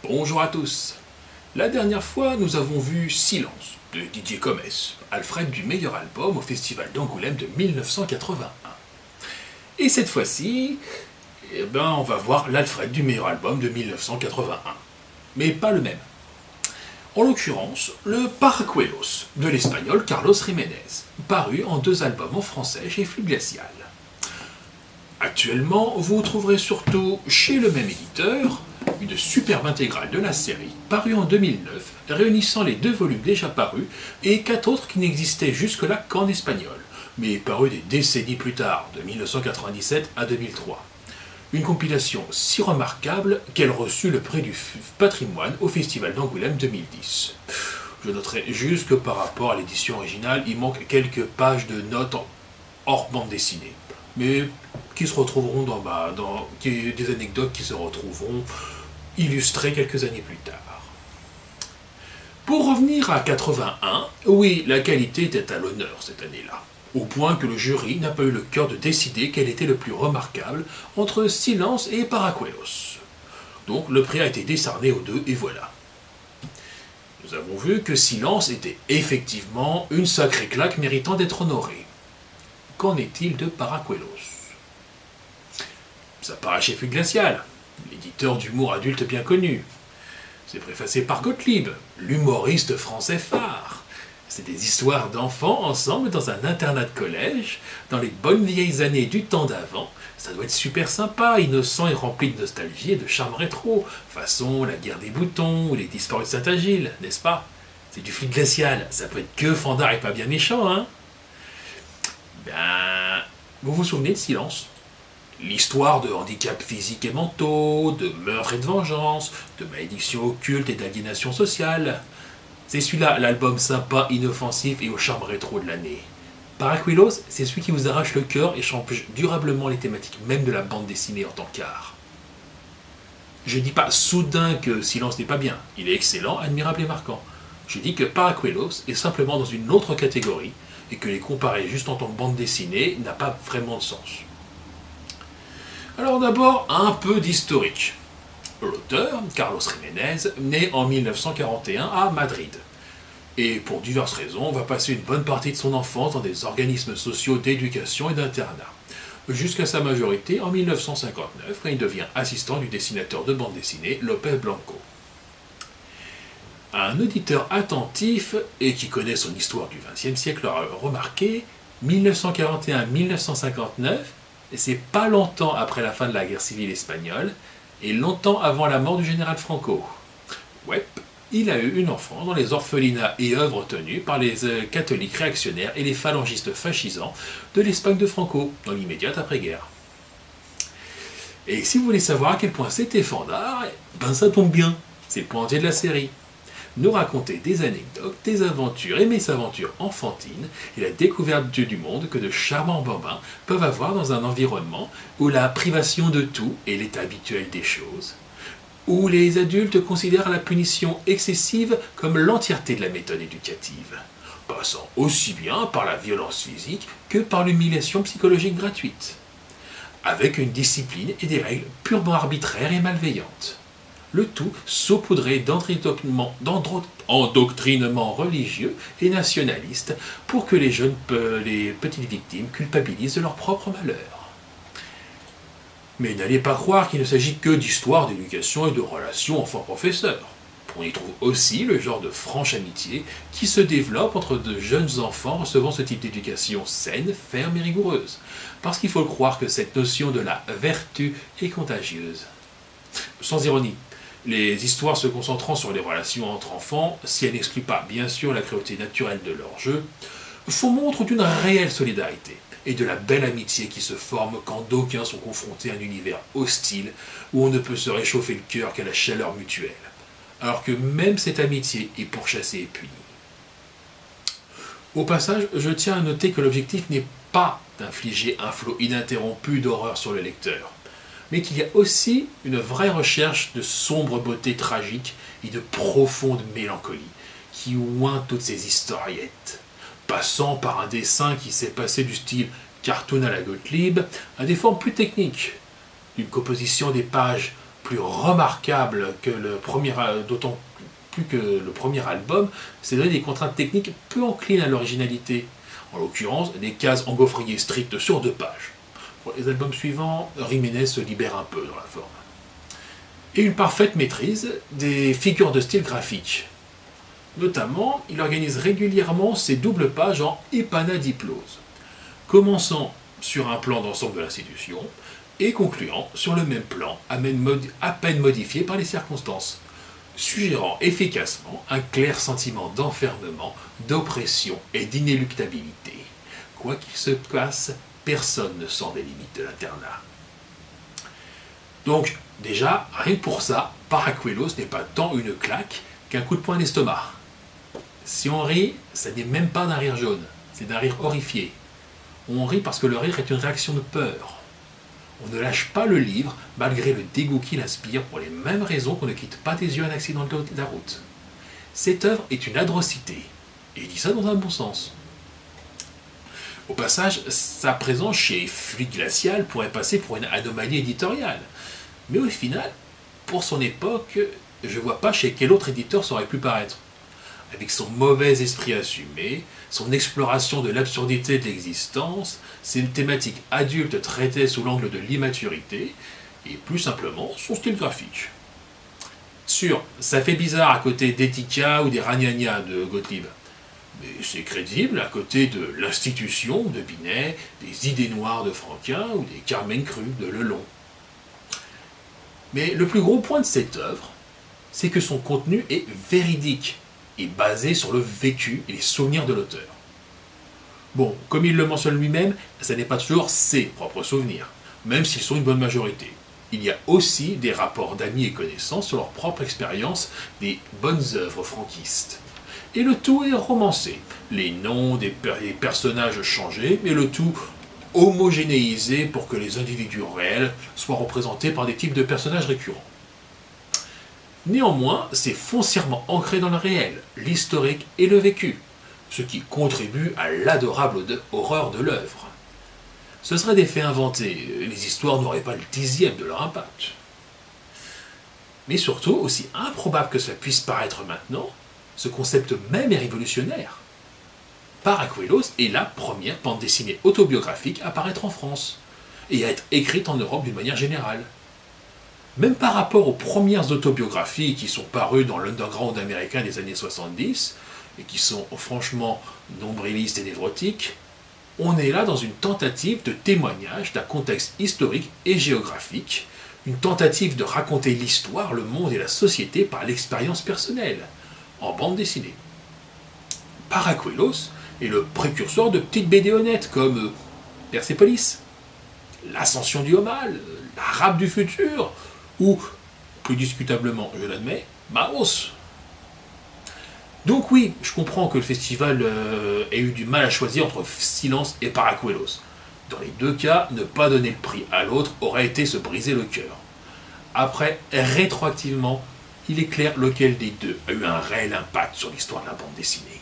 Bonjour à tous. La dernière fois, nous avons vu Silence de Didier Comes, Alfred du meilleur album au Festival d'Angoulême de 1981. Et cette fois-ci, on va voir l'Alfred du meilleur album de 1981. Mais pas le même. En l'occurrence, le Paracuelos de l'espagnol Carlos Jiménez, paru en 2 albums en français chez Flux Glacial. Actuellement, vous trouverez surtout chez le même éditeur une superbe intégrale de la série, parue en 2009, réunissant les 2 volumes déjà parus et 4 autres qui n'existaient jusque-là qu'en espagnol, mais parus des décennies plus tard, de 1997 à 2003. Une compilation si remarquable qu'elle reçut le prix du patrimoine au Festival d'Angoulême 2010. Je noterai juste que par rapport à l'édition originale, il manque quelques pages de notes hors bande dessinée, mais qui se retrouveront dans des anecdotes qui se retrouveront illustrées quelques années plus tard. Pour revenir à 81, oui, la qualité était à l'honneur cette année-là, au point que le jury n'a pas eu le cœur de décider quel était le plus remarquable entre Silence et Paracuelos. Donc le prix a été décerné aux 2 et voilà. Nous avons vu que Silence était effectivement une sacrée claque méritant d'être honorée. Qu'en est-il de Paracuelos? Ça paraît chez Flux Glacial, l'éditeur d'humour adulte bien connu. C'est préfacé par Gottlieb, l'humoriste français phare. C'est des histoires d'enfants ensemble dans un internat de collège, dans les bonnes vieilles années du temps d'avant. Ça doit être super sympa, innocent et rempli de nostalgie et de charme rétro, façon La Guerre des Boutons ou Les Disparus de Saint-Agile, n'est-ce pas? C'est du Flux Glacial, ça peut être que fandard et pas bien méchant, hein? Vous vous souvenez de Silence? L'histoire de handicaps physiques et mentaux, de meurtres et de vengeance, de malédictions occultes et d'aliénation sociale. C'est celui-là, l'album sympa, inoffensif et au charme rétro de l'année. Paracuelos, c'est celui qui vous arrache le cœur et change durablement les thématiques même de la bande dessinée en tant qu'art. Je dis pas soudain que Silence n'est pas bien, il est excellent, admirable et marquant. Je dis que Paracuelos est simplement dans une autre catégorie et que les comparer juste en tant que bande dessinée n'a pas vraiment de sens. Alors d'abord, un peu d'historique. L'auteur, Carlos Jiménez, naît en 1941 à Madrid. Et pour diverses raisons, va passer une bonne partie de son enfance dans des organismes sociaux d'éducation et d'internat. Jusqu'à sa majorité en 1959, quand il devient assistant du dessinateur de bande dessinée López Blanco. Un auditeur attentif et qui connaît son histoire du XXe siècle aura remarqué 1941-1959, et c'est pas longtemps après la fin de la guerre civile espagnole, et longtemps avant la mort du général Franco. Ouais, il a eu une enfance dans les orphelinats et œuvres tenues par les catholiques réactionnaires et les phalangistes fascisants de l'Espagne de Franco, dans l'immédiate après-guerre. Et si vous voulez savoir à quel point c'était fandard, ça tombe bien, c'est le point entier de la série. Nous raconter des anecdotes, des aventures et mésaventures enfantines et la découverte du monde que de charmants bambins peuvent avoir dans un environnement où la privation de tout est l'état habituel des choses, où les adultes considèrent la punition excessive comme l'entièreté de la méthode éducative, passant aussi bien par la violence physique que par l'humiliation psychologique gratuite, avec une discipline et des règles purement arbitraires et malveillantes. Le tout saupoudré d'endoctrinement religieux et nationaliste pour que les petites victimes culpabilisent de leur propre malheur. Mais n'allez pas croire qu'il ne s'agit que d'histoire, d'éducation et de relations enfants-professeurs. On y trouve aussi le genre de franche amitié qui se développe entre de jeunes enfants recevant ce type d'éducation saine, ferme et rigoureuse. Parce qu'il faut le croire que cette notion de la vertu est contagieuse. Sans ironie, les histoires se concentrant sur les relations entre enfants, si elles n'excluent pas bien sûr la cruauté naturelle de leur jeu, font montre d'une réelle solidarité et de la belle amitié qui se forme quand d'aucuns sont confrontés à un univers hostile où on ne peut se réchauffer le cœur qu'à la chaleur mutuelle, alors que même cette amitié est pourchassée et punie. Au passage, je tiens à noter que l'objectif n'est pas d'infliger un flot ininterrompu d'horreur sur le lecteur, mais qu'il y a aussi une vraie recherche de sombre beauté tragique et de profonde mélancolie qui oint toutes ces historiettes, passant par un dessin qui s'est passé du style cartoon à la Gottlieb à des formes plus techniques, d'une composition des pages plus remarquable que le premier, d'autant plus que le premier album, c'est donné des contraintes techniques peu enclines à l'originalité. En l'occurrence, des cases engauffriées strictes sur 2 pages. Pour les albums suivants, Jiménez se libère un peu dans la forme. Et une parfaite maîtrise des figures de style graphique. Notamment, il organise régulièrement ses doubles pages en épannadiplose, commençant sur un plan d'ensemble de l'institution et concluant sur le même plan, à peine modifié par les circonstances, suggérant efficacement un clair sentiment d'enfermement, d'oppression et d'inéluctabilité. Quoi qu'il se passe, personne ne sort des limites de l'internat. Donc, déjà, rien que pour ça, Paracuelos n'est pas tant une claque qu'un coup de poing d'estomac. Si on rit, ça n'est même pas d'un rire jaune, c'est d'un rire horrifié. On rit parce que le rire est une réaction de peur. On ne lâche pas le livre malgré le dégoût qu'il inspire pour les mêmes raisons qu'on ne quitte pas des yeux un accident de la route. Cette œuvre est une atrocité, et je dis ça dans un bon sens. Au passage, sa présence chez Fluide Glacial pourrait passer pour une anomalie éditoriale. Mais au final, pour son époque, je vois pas chez quel autre éditeur ça aurait pu paraître. Avec son mauvais esprit assumé, son exploration de l'absurdité de l'existence, ses thématiques adultes traitées sous l'angle de l'immaturité, et plus simplement son style graphique. Sûr, ça fait bizarre à côté d'Etika ou des Ragnagna de Gottlieb, mais c'est crédible à côté de l'institution de Binet, des idées noires de Franquin ou des Carmen Cru de Lelon. Mais le plus gros point de cette œuvre, c'est que son contenu est véridique et basé sur le vécu et les souvenirs de l'auteur. Bon, comme il le mentionne lui-même, ce n'est pas toujours ses propres souvenirs, même s'ils sont une bonne majorité. Il y a aussi des rapports d'amis et connaissances sur leur propre expérience des bonnes œuvres franquistes. Et le tout est romancé, les noms des personnages changés, mais le tout homogénéisé pour que les individus réels soient représentés par des types de personnages récurrents. Néanmoins, c'est foncièrement ancré dans le réel, l'historique et le vécu, ce qui contribue à l'adorable horreur de l'œuvre. Ce seraient des faits inventés, les histoires n'auraient pas le 10e de leur impact. Mais surtout, aussi improbable que cela puisse paraître maintenant, ce concept même est révolutionnaire. Paracuelos est la première bande dessinée autobiographique à paraître en France, et à être écrite en Europe d'une manière générale. Même par rapport aux premières autobiographies qui sont parues dans l'underground américain des années 70, et qui sont franchement nombrilistes et névrotiques, on est là dans une tentative de témoignage d'un contexte historique et géographique, une tentative de raconter l'histoire, le monde et la société par l'expérience personnelle, en bande dessinée. Paracuelos est le précurseur de petites BD honnêtes comme Persépolis, L'Ascension du Mal, La Râpe du Futur, ou, plus discutablement, je l'admets, Maos. Donc oui, je comprends que le festival ait eu du mal à choisir entre Silence et Paracuelos. Dans les deux cas, ne pas donner le prix à l'autre aurait été se briser le cœur. Après, rétroactivement, il est clair lequel des deux a eu un réel impact sur l'histoire de la bande dessinée.